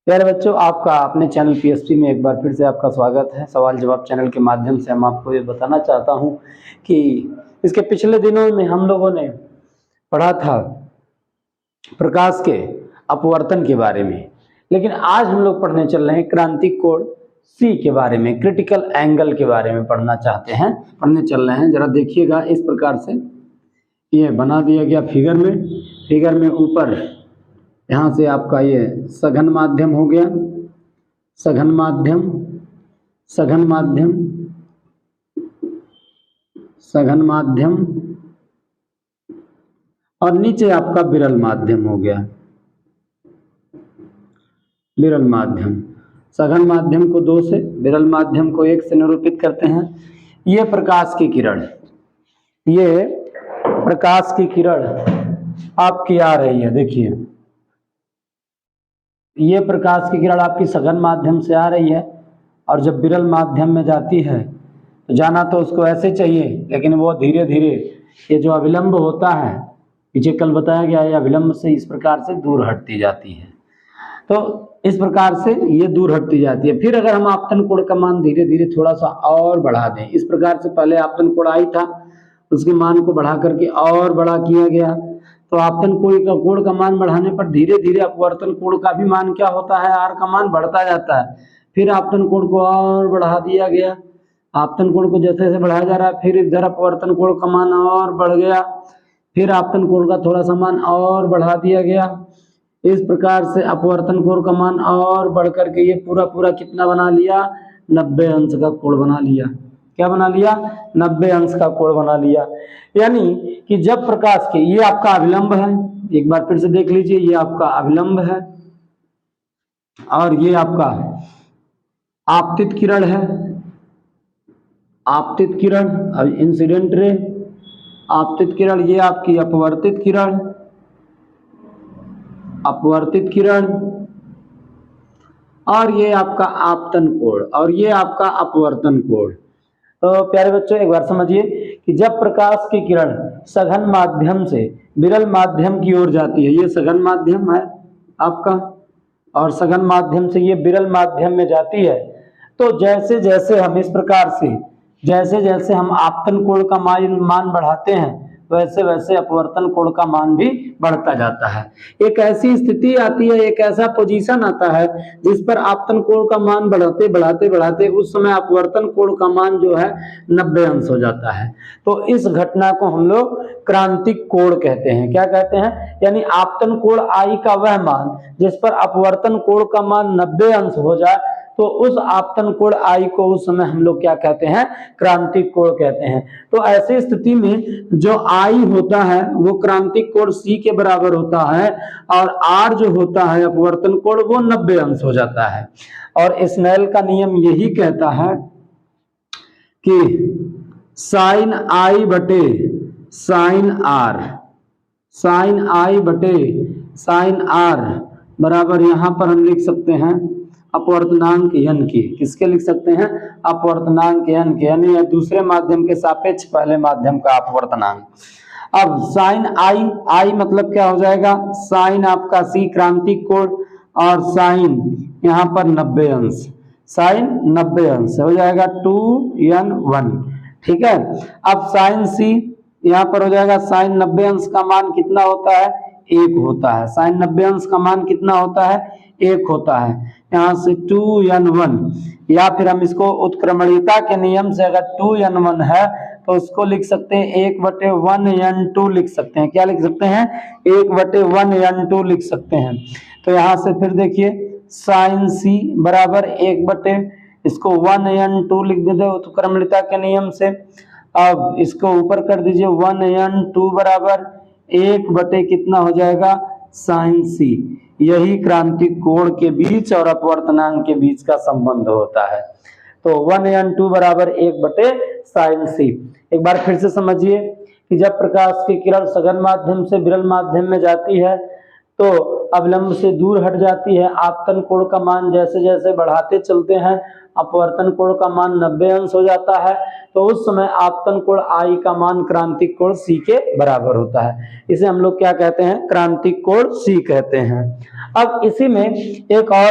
प्यारे बच्चों, आपका अपने चैनल पीएसटी में एक बार फिर से आपका स्वागत है। सवाल जवाब चैनल के माध्यम से हम आपको ये बताना चाहता हूँ कि इसके पिछले दिनों में हम लोगों ने पढ़ा था प्रकाश के अपवर्तन के बारे में, लेकिन आज हम लोग पढ़ने चल रहे हैं क्रांतिक कोण सी के बारे में, क्रिटिकल एंगल के बारे में पढ़ने चल रहे हैं। जरा देखिएगा, इस प्रकार से ये बना दिया गया फिगर में ऊपर यहाँ से आपका ये सघन माध्यम हो गया, सघन माध्यम और नीचे आपका विरल माध्यम हो गया, विरल माध्यम। सघन माध्यम को 2 से, विरल माध्यम को 1 से निरूपित करते हैं। ये प्रकाश की किरण आपकी आ रही है। देखिए, ये प्रकाश की किरण आपकी सघन माध्यम से आ रही है और जब विरल माध्यम में जाती है तो जाना तो उसको ऐसे चाहिए, लेकिन वो धीरे धीरे ये जो अविलंब होता है, पीछे कल बताया गया है, अविलंब से इस प्रकार से दूर हटती जाती है। तो इस प्रकार से ये दूर हटती जाती है। फिर अगर हम आपतन कोण का मान धीरे धीरे थोड़ा सा और बढ़ा दें, इस प्रकार से पहले आपतन कोण आई था, उसके मान को बढ़ा करके और बड़ा किया गया, तो आपतन कोण का मान बढ़ाने पर धीरे धीरे अपवर्तन कोण का भी मान क्या होता है, आर का मान बढ़ता जाता है। फिर आपतन कोण को और बढ़ा दिया गया, आपतन कोण को जैसे जैसे बढ़ाया जा रहा है, फिर इधर अपवर्तन कोण का मान और बढ़ गया, फिर आपतन कोण का थोड़ा सा मान और बढ़ा दिया गया। इस प्रकार से अपवर्तन कोण का मान और बढ़ करके ये पूरा कितना बना लिया, 90 अंश का कोण बना लिया। क्या बना लिया? 90 अंश का कोण बना लिया। यानी कि जब प्रकाश के, ये आपका अविलंब है, एक बार फिर से देख लीजिए, ये आपका अविलंब है और ये आपका आपतित किरण है, आपतित किरण और इंसिडेंट रे, आपतित किरण, ये आपकी अपवर्तित किरण और ये आपका आपतन कोण और ये आपका अपवर्तन कोण। तो प्यारे बच्चों, एक बार समझिए कि जब प्रकाश की किरण सघन माध्यम से विरल माध्यम की ओर जाती है, ये सघन माध्यम है आपका, और सघन माध्यम से ये विरल माध्यम में जाती है, तो जैसे जैसे हम इस प्रकार से जैसे हम आपतन कोण का मान बढ़ाते हैं, वैसे वैसे अपवर्तन कोण का मान भी बढ़ता जाता है। एक ऐसी स्थिति आती है, एक ऐसा पोजीशन आता है जिस पर आपतन कोण का मान बढ़ाते उस समय अपवर्तन कोण का मान जो है 90 अंश हो जाता है। तो इस घटना को हम लोग क्रांतिक कोण कहते हैं। क्या कहते हैं? यानी आपतन कोण आई का वह मान जिस पर अपवर्तन कोण का मान 90 अंश हो जाए, तो उस आपतन कोण आई को उस समय हम लोग क्या कहते हैं? क्रांतिक कोण कहते हैं। तो ऐसी स्थिति में जो आई होता है वो क्रांतिक कोण सी के बराबर होता है और आर जो होता है अपवर्तन कोण, वो 90 अंश हो जाता है। और स्नेल का नियम यही कहता है कि साइन आई बटे साइन आर बराबर, यहां पर हम लिख सकते हैं अपवर्तनांक n के। किसके लिख सकते हैं? अपवर्तनांक n के, यानी दूसरे माध्यम के सापेक्ष पहले माध्यम का अपवर्तनांक। अब साइन आई मतलब क्या हो जाएगा? साइन आपका सी क्रांतिक कोण और साइन यहाँ पर 90 अंश, साइन 90 अंश हो जाएगा 2n1। ठीक है। अब साइन सी यहाँ पर हो जाएगा, साइन 90 अंश का मान कितना होता है? 1 होता है। साइन 90 अंश का मान कितना होता है? 1 होता है। यहाँ से 2n1, या फिर हम इसको उत्क्रमणीयता के नियम से अगर 2n1 है तो उसको लिख सकते हैं 1/1n2 लिख सकते हैं। क्या लिख सकते हैं? 1/1n2 लिख सकते हैं। तो यहाँ से फिर देखिए, साइन सी बराबर 1/, इसको 1n2 लिख देते उत्क्रमणीयता के नियम से। अब इसको ऊपर कर दीजिए, 1n2 बराबर 1/ कितना हो जाएगा? साइन सी। यही क्रांतिक कोण के बीच और अपवर्तनांक के बीच का संबंध होता है। तो 1n2 बराबर 1/sin सी। एक बार फिर से समझिए कि जब प्रकाश की किरण सघन माध्यम से विरल माध्यम में जाती है तो अविलंब से दूर हट जाती है। आपतन कोण का मान जैसे जैसे बढ़ाते चलते हैं, अपवर्तन कोण का मान 90 अंश हो जाता है, तो उस समय आपतन कोण आई का मान क्रांतिक कोण सी के बराबर होता है। इसे हम लोग क्या कहते हैं? क्रांतिक कोण सी कहते हैं। अब इसी में एक और